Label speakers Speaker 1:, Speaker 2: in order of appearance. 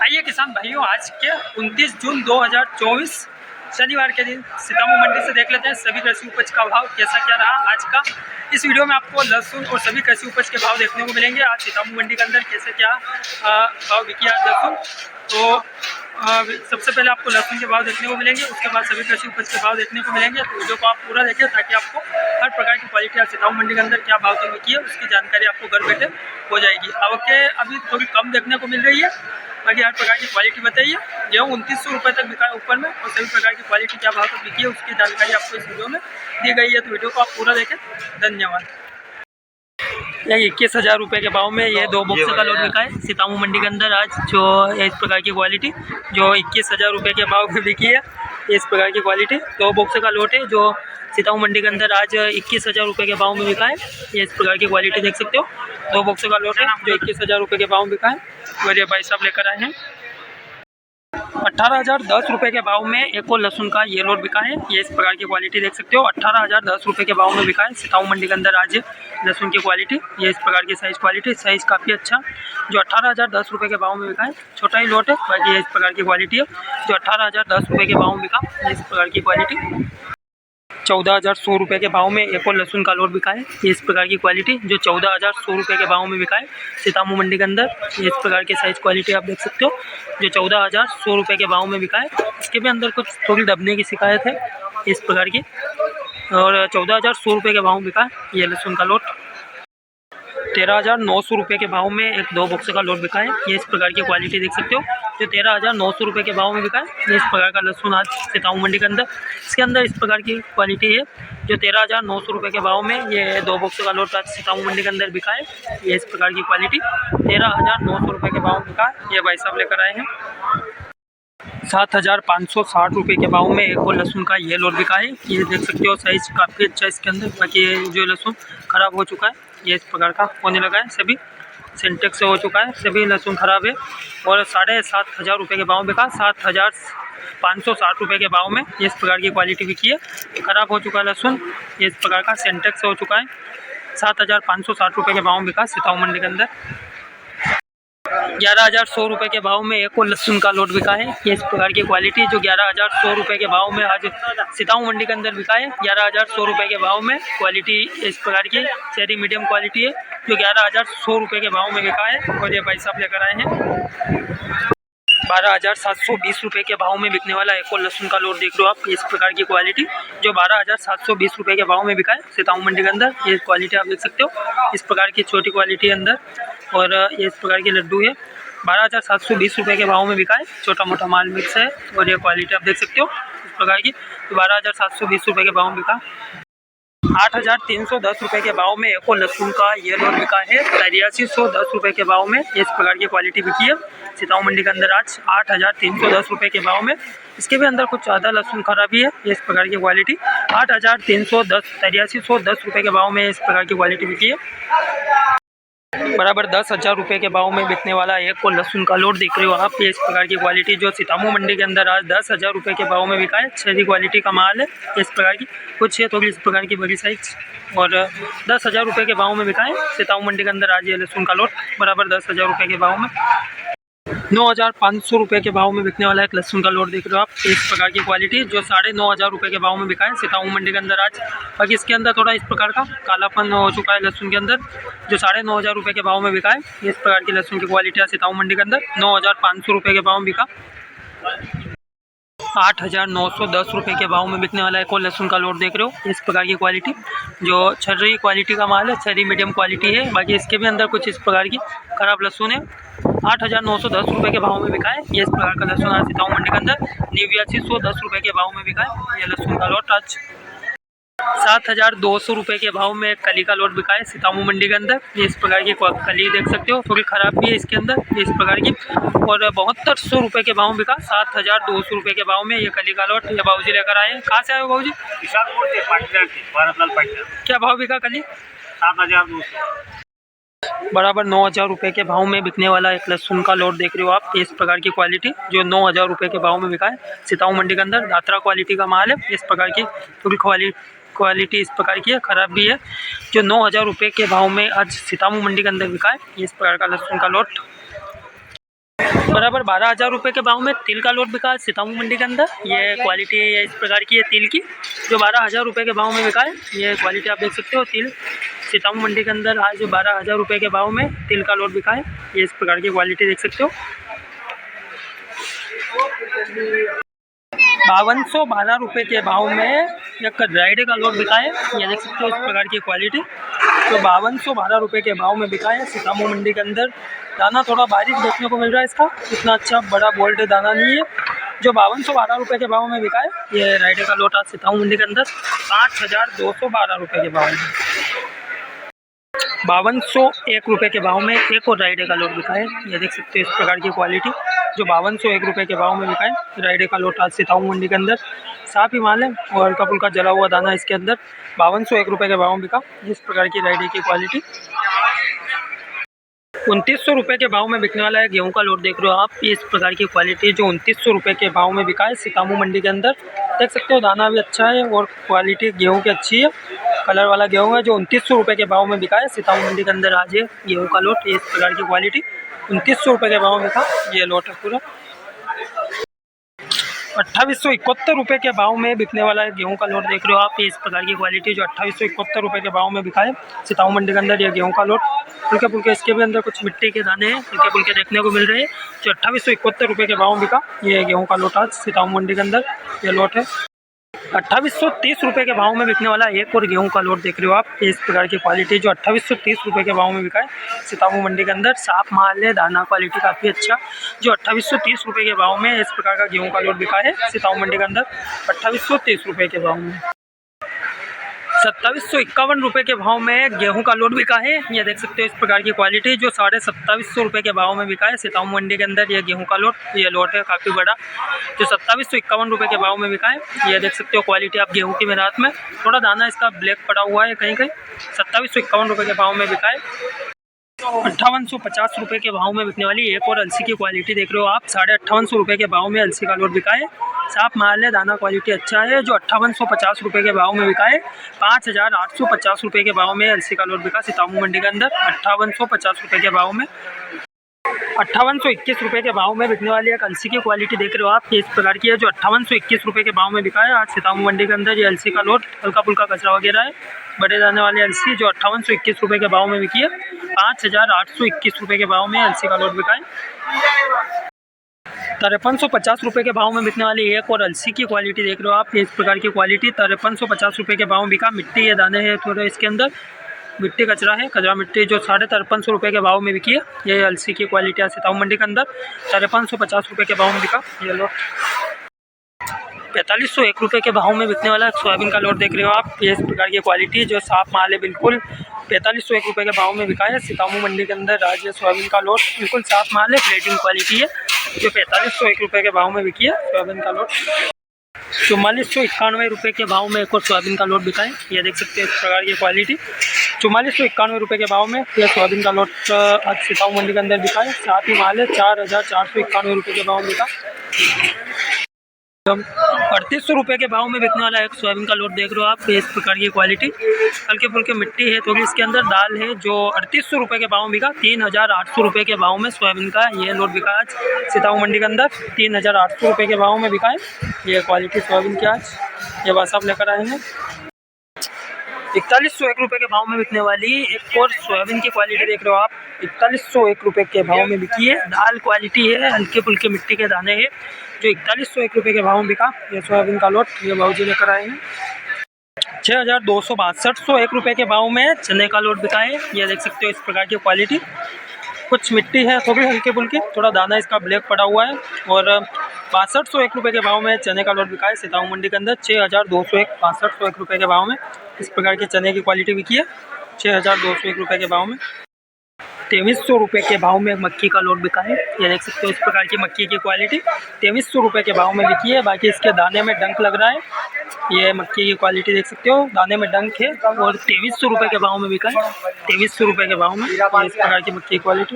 Speaker 1: आइए किसान भाइयों, आज के 29 जून 2024 शनिवार के दिन सीतामऊ मंडी से देख लेते हैं सभी कृषि उपज का भाव कैसा क्या रहा आज का। इस वीडियो में आपको लहसुन और सभी कृषि उपज के भाव देखने को मिलेंगे। आज सीतामऊ मंडी के अंदर कैसे क्या भाव बिकी आज लहसुन, तो सबसे पहले आपको लहसुन के भाव देखने को मिलेंगे, उसके बाद सभी कृषि उपज के भाव देखने को मिलेंगे। तो वीडियो को आप पूरा देखें ताकि आपको हर प्रकार की क्वालिटी आज सीतामऊ मंडी के अंदर क्या भाव तक बिकी है उसकी जानकारी आपको घर बैठे हो जाएगी। आवकें अभी थोड़ी कम देखने को मिल रही है, बाकी हर प्रकार की क्वालिटी बताइए। गेहूँ 2900 रुपये तक बिका है ऊपर में, और सभी प्रकार की क्वालिटी क्या भाव तक बिकी है उसकी जानकारी आपको इस वीडियो में दी गई है। तो वीडियो को आप पूरा देखें। धन्यवाद। यह 21,000 रुपये के भाव में ये 2 बॉक्स का लोड बिका है सीतामऊ मंडी के अंदर आज। जो इस प्रकार की क्वालिटी जो 21,000 रुपये के भाव में बिकी है, इस प्रकार की क्वालिटी 2 बॉक्स का लोड है जो सीतामऊ मंडी के अंदर आज 21,000 रुपये के भाव में बिका है। ये इस प्रकार की क्वालिटी देख सकते हो, 2 बॉक्स का लोड है जो 21,000 रुपये के भाव में बिका है। और ये भाई साहब लेकर आए हैं 18,010 रुपये के भाव में एक और लहसुन का ये लोड बिका है। ये इस प्रकार की क्वालिटी देख सकते हो, 18,010 रुपये के भाव में बिका है सीतामऊ मंडी के अंदर आज लहसुन की क्वालिटी। ये इस प्रकार की साइज़ क्वालिटी, साइज़ काफ़ी अच्छा जो 18,010 रुपये के भाव में बिका है। छोटा ही लोट है, बाकी ये इस प्रकार की क्वालिटी है जो 18,010 रुपये के भाव में बिका। ये इस प्रकार की क्वालिटी 14,100 रुपये के भाव में एक और लहसुन का लोड बिका है। ये इस प्रकार की क्वालिटी जो 14,100 रुपये के भाव में बिका है सीतामऊ मंडी के अंदर। ये इस प्रकार की साइज़ क्वालिटी आप देख सकते हो जो 14,100 रुपये के भाव में बिका है। इसके भी अंदर कुछ थोड़ी दबने की शिकायत है इस प्रकार की, और 14,100 रुपये के भाव में बिका है ये लहसुन का लोड। 13,900 रुपये के भाव में एक 2 बॉक्स का लोड बिका है। ये इस प्रकार की क्वालिटी देख सकते हो जो 13,900 रुपये के भाव में बिका है। ये इस प्रकार का लहसुन आज सीतामऊ मंडी के अंदर, इसके अंदर इस प्रकार की क्वालिटी है जो 13,900 रुपये के भाव में ये 2 बॉक्स का लोड आज सीतामऊ मंडी के अंदर बिका है। ये इस प्रकार की क्वालिटी 13,900 रुपये के भाव में बिका है। ये भाई साहब लेकर आए हैं 7,560 रुपये के भाव में एक और लहसुन का ये लोड बिका है। ये देख सकते हो साइज़ काफ़ी अच्छा इसके अंदर, बाकी ये जो लहसुन ख़राब हो चुका है ये इस प्रकार का होने लगा है, सभी सिंटेक्स से हो चुका है, सभी लहसुन ख़राब है। और 7,500 रुपये के भाव में बिका, 7,560 रुपये के भाव में ये इस प्रकार की क्वालिटी बिकी है। ख़राब हो चुका है लहसुन, ये इस प्रकार का सिंटेक्स से हो चुका है। 7,560 रुपये के भाव में बिका सीतामऊ मंडी के अंदर। 11,100 रुपये के भाव में एक और लहसुन का लोड बिका है। ये इस प्रकार की क्वालिटी जो 11,100 रुपये के भाव में आज सीतामऊ मंडी के अंदर बिका है। 11,100 रुपये के भाव में क्वालिटी इस प्रकार की चेरी मीडियम क्वालिटी है जो 11,100 रुपये के भाव में बिका है। और ये भाई साहब लेकर आए हैं 12,720 रुपये के भाव में बिकने वाला एक और लहसुन का लोड देख रहे हो आप। इस प्रकार की क्वालिटी जो 12,720 रुपये के भाव में बिका है सीतामऊ मंडी के अंदर। ये क्वालिटी आप देख सकते हो, इस प्रकार की छोटी क्वालिटी अंदर, और ये इस प्रकार के लड्डू है। 12,720 रुपये के भाव में बिका है, छोटा मोटा माल मिक्स है। और ये क्वालिटी आप देख सकते हो इस प्रकार की, तो 12,720 रुपये के भाव में बिका। 8,310 रुपये के भाव में एक और लहसुन का ये लोड बिका है। 8310 रुपये के भाव में इस प्रकार की क्वालिटी बिकी है सीतामऊ मंडी के अंदर आज 8,310 रुपये के भाव में। इसके भी अंदर कुछ ज़्यादा लहसुन खराबी है। इस प्रकार की क्वालिटी 8310 रुपये के भाव में इस प्रकार की क्वालिटी बिकी है। बराबर 10,000 रुपये के भाव में बिकने वाला एक और लहसुन का लोड देख रहे हो आप। ये इस प्रकार की क्वालिटी जो सीतामऊ मंडी के अंदर आज 10,000 रुपये के भाव में बिका है। अच्छी क्वालिटी का माल है इस प्रकार की, कुछ है थोड़ी इस प्रकार की बड़ी साइज, और 10,000 रुपये के भाव में बिका है सीतामऊ मंडी के अंदर आज ये लहसुन का लोड बराबर 10,000 रुपये के भाव में। 9,500 रुपये के भाव में बिकने वाला एक लहसुन का लोड देख रहे हो आप। इस प्रकार की क्वालिटी जो 9,500 रुपये के भाव में बिका है सीतामऊ मंडी के अंदर आज। बाकी इसके अंदर थोड़ा इस प्रकार का कालापन हो चुका है लहसुन के अंदर, जो 9,500 रुपये के भाव में बिका है। इस प्रकार की लहसुन की क्वालिटी है सीतामऊ मंडी के अंदर। 9,500 रुपये के भाव में बिका। 8,910 रुपये के भाव में बिकने वाला एक और लहसुन का लोड देख रहे हो। इस प्रकार की क्वालिटी जो छर्री क्वालिटी का माल है, छर्री मीडियम क्वालिटी है। बाकी इसके भी अंदर कुछ इस प्रकार की खराब लहसुन है। 8,910 रुपये के भाव में बिका है ये इस प्रकार का लहसुन आज सीतामऊ मंडी के अंदर। 8910 रुपये के भाव में बिका है ये लहसुन का लोड आज। 7,200 रुपये के भाव में कली का लोड बिका है सीतामऊ मंडी के अंदर। ये इस प्रकार की कली देख सकते हो, थोड़ी ख़राब भी है इसके अंदर इस प्रकार की। और 7200 रुपये के भाव में बिका। 7,200 रुपये के भाव में ये कली का लोड ये बाबूजी लेकर आए हैं। कहाँ से आए हो बाबूजी? क्या भाव बिका कली?
Speaker 2: 7,200
Speaker 1: बराबर 9,000 रुपये के भाव में बिकने वाला एक लहसुन का लोड देख रहे हो आप। इस प्रकार की क्वालिटी जो 9,000 रुपये के भाव में बिका है सीतामऊ मंडी के अंदर। दात्रा क्वालिटी का माल है इस प्रकार की, थोड़ी क्वालिटी इस प्रकार की है, ख़राब भी है। जो 9,000 रुपये के भाव में आज सीतामऊ मंडी के अंदर बिका है इस प्रकार का लहसुन का लोट। बराबर 12,000 रुपये के भाव में तिल का लोट बिका है सीतामऊ मंडी के अंदर। ये क्वालिटी इस प्रकार की है तिल की, जो 12,000 रुपये के भाव में बिका है। ये क्वालिटी आप देख सकते हो, तिल सीतामऊ मंडी के अंदर आज 12,000 रुपये के भाव में तिल का लोट बिका है। ये इस प्रकार की क्वालिटी देख सकते हो। 5212 रुपये के भाव में एक राइडे का लोट बिका है। ये देख सकते हो इस प्रकार की क्वालिटी, तो 5212 रुपये के भाव में बिका है सीतामऊ मंडी के अंदर। दाना थोड़ा बारीक देखने को मिल रहा है, इसका इतना अच्छा बड़ा बोल्ड दाना नहीं है। जो 5212 रुपये के भाव में बिका है ये राइडे का लोट आज सीतामऊ मंडी के अंदर 5,212 रुपये के भाव में। 5201 रुपये के भाव में एक और राइडे का लोट बिका है। ये देख सकते हो इस प्रकार की क्वालिटी, जो 5201 रुपये के भाव में बिका है राइडे का लोट आज सीतामऊ मंडी के अंदर। साफ ही माल है और हल्का फुल्का जला हुआ दाना इसके अंदर। 5201 रुपये के भाव में बिका इस प्रकार की राइडे की क्वालिटी। 2900 रुपये के भाव में बिकने वाला है गेहूं का लोट, देख रहे हो आप। इस प्रकार की क्वालिटी जो 2900 रुपये के भाव में बिका है सीतामऊ मंडी के अंदर। देख सकते हो दाना भी अच्छा है और क्वालिटी गेहूं की अच्छी है, कलर वाला गेहूं है। जो 2900 रुपये के भाव में बिका है सीतामऊ मंडी के अंदर आज ये गेहूं का लोट। इस प्रकार की क्वालिटी 2900 रुपये के भाव में बिका ये लोट है पूरा। 2871 रुपये के भाव में बिकने वाला है गेहूं का लोट, देख रहे हो आप। इस प्रकार की क्वालिटी जो 2871 रुपये के भाव में बिका है सीतामऊ मंडी के अंदर ये गेहूं का लोट। फुल्के फुल्के इसके भी अंदर कुछ मिट्टी के दाने हैं, फुल्के फुल्के देखने को मिल रहे हैं। जो 2871 रुपये के भाव में बिका ये गेहूं का लोट आज सीतामऊ मंडी के अंदर ये लोट है। 2830 रुपये के भाव में बिकने वाला एक और गेहूं का लोट, देख रहे हो आप। इस प्रकार की क्वालिटी जो 2830 रुपये के भाव में बिका है सीतामऊ मंडी के अंदर। साफ माल है, दाना क्वालिटी काफ़ी अच्छा। जो 2830 रुपये के भाव में इस प्रकार का गेहूं का लोट बिका है सीतामऊ मंडी के अंदर 2830 रुपये के भाव में। 2751 रुपये के भाव में गेहूं का लोट बिका है। ये देख सकते हो इस प्रकार की क्वालिटी जो 2750 रुपये के भाव में बिका है सीतामऊ मंडी के अंदर ये गेहूं का लोट। ये लोट है काफ़ी बड़ा, जो 2751 रुपये के भाव में बिका है। ये देख सकते हो क्वालिटी आप गेहूं की मेरात में। थोड़ा दाना इसका ब्लैक पड़ा हुआ है कहीं कहीं। 2751 रुपये के भाव में बिका है। 5850 रुपये के भाव में बिकने वाली एक और अलसी की क्वालिटी देख रहे हो आप। 5850 रुपये के भाव में अलसी का लोट बिका है। साफ माल है, दाना क्वालिटी अच्छा है। जो 5850 रुपये के भाव में बिका है 5850 रुपये के भाव में अलसी का लोट बिका सीतामऊ मंडी के अंदर 5850 रुपये के भाव में। 5821 रुपये के भाव में बिकने वाली एक अलसी की क्वालिटी देख रहे हो आप। इस प्रकार की है जो 5821 रुपये के भाव में बिका है आज सीतामऊ मंडी के अंदर ये अलसी का लोट। हल्का फुल्का कचरा वगैरह है, बड़े दाने वाली अलसी जो 5821 रुपये के भाव में बिकी है। 5821 रुपये के भाव में अलसी का लोट बिका है। 5350 रुपये के भाव में बिकने वाली एक और अलसी की क्वालिटी देख रहे हो आप। इस प्रकार की क्वालिटी 5350 रुपये के भाव में बिका। मिट्टी है, दाने हैं थोड़े इसके अंदर, मिट्टी कचरा है, कचरा मिट्टी जो 5350 रुपये के भाव में बिकी है। ये अलसी की क्वालिटी है सीतामऊ मंडी के अंदर 5350 रुपये के भाव में बिका ये लोट। 4501 रुपये के भाव में बिकने वाला सोयाबीन का लोट देख रहे हो आप। ये इस प्रकार की क्वालिटी जो साफ माल है बिल्कुल 4501 रुपये के भाव में बिका है सीतामऊ मंडी के अंदर आज ये सोयाबीन का लोट। बिल्कुल साफ माल है, प्लेटिंग क्वालिटी है, जो 4501 रुपये के भाव में बिकी है सोयाबीन का लोट। 4491 रुपये के भाव में एक और सोयाबीन का लोट बिका है। ये देख सकते हैं इस प्रकार की क्वालिटी 4491 रुपये के भाव में यह सोयाबीन का लोट आज सीतामऊ मंडी के अंदर बिका है। साथ ही माल है 4491 रुपये के भाव में बिका। 3800 रुपये के भाव में बिकने वाला एक सोयाबीन का लोट देख रहे हो आप। इस प्रकार की क्वालिटी हल्के फुल्के मिट्टी है थोड़ी इसके अंदर, दाल है जो 3800 रुपये के भाव में बिका। 3800 रुपये के भाव में सोयाबीन का ये लोट बिका आज सीतामऊ मंडी के अंदर 3800 रुपये के भाव में बिका है ये क्वालिटी सोयाबीन की आज। ये बस आप लेकर आए हैं। 4101 रुपये के भाव में बिकने वाली एक और सोयाबीन की क्वालिटी देख रहे हो आप। 4101 रुपये के भाव में बिकी है, दाल क्वालिटी है, हल्के फुल्के मिट्टी के दाने हैं, जो 4101 रुपये के भाव में बिका ये सोयाबीन का लोट। ये भाऊजी लेकर आए हैं। 6262 रुपये के भाव में चने का लोट बिका है। ये देख सकते हो इस प्रकार की क्वालिटी, कुछ मिट्टी है थोड़ी हल्के फुल्के, थोड़ा दाना इसका ब्लैक पड़ा हुआ है। और 6201 रुपये के भाव में चने का लोट बिका है सीतामऊ मंडी के अंदर 6201 रुपये के भाव में इस प्रकार के चने की क्वालिटी बिकी है 6201 रुपये के भाव में। 2300 रुपये के भाव में मक्की का लोट बिका है। ये देख सकते हो इस प्रकार की मक्की की क्वालिटी 2300 रुपये के भाव में बिकी है। बाकी इसके दाने में डंक लग रहा है। ये मक्की की क्वालिटी देख सकते हो, दाने में डंक है और 2300 रुपये के भाव में बिका है। 2300 रुपये के भाव में इस प्रकार की मक्की की क्वालिटी।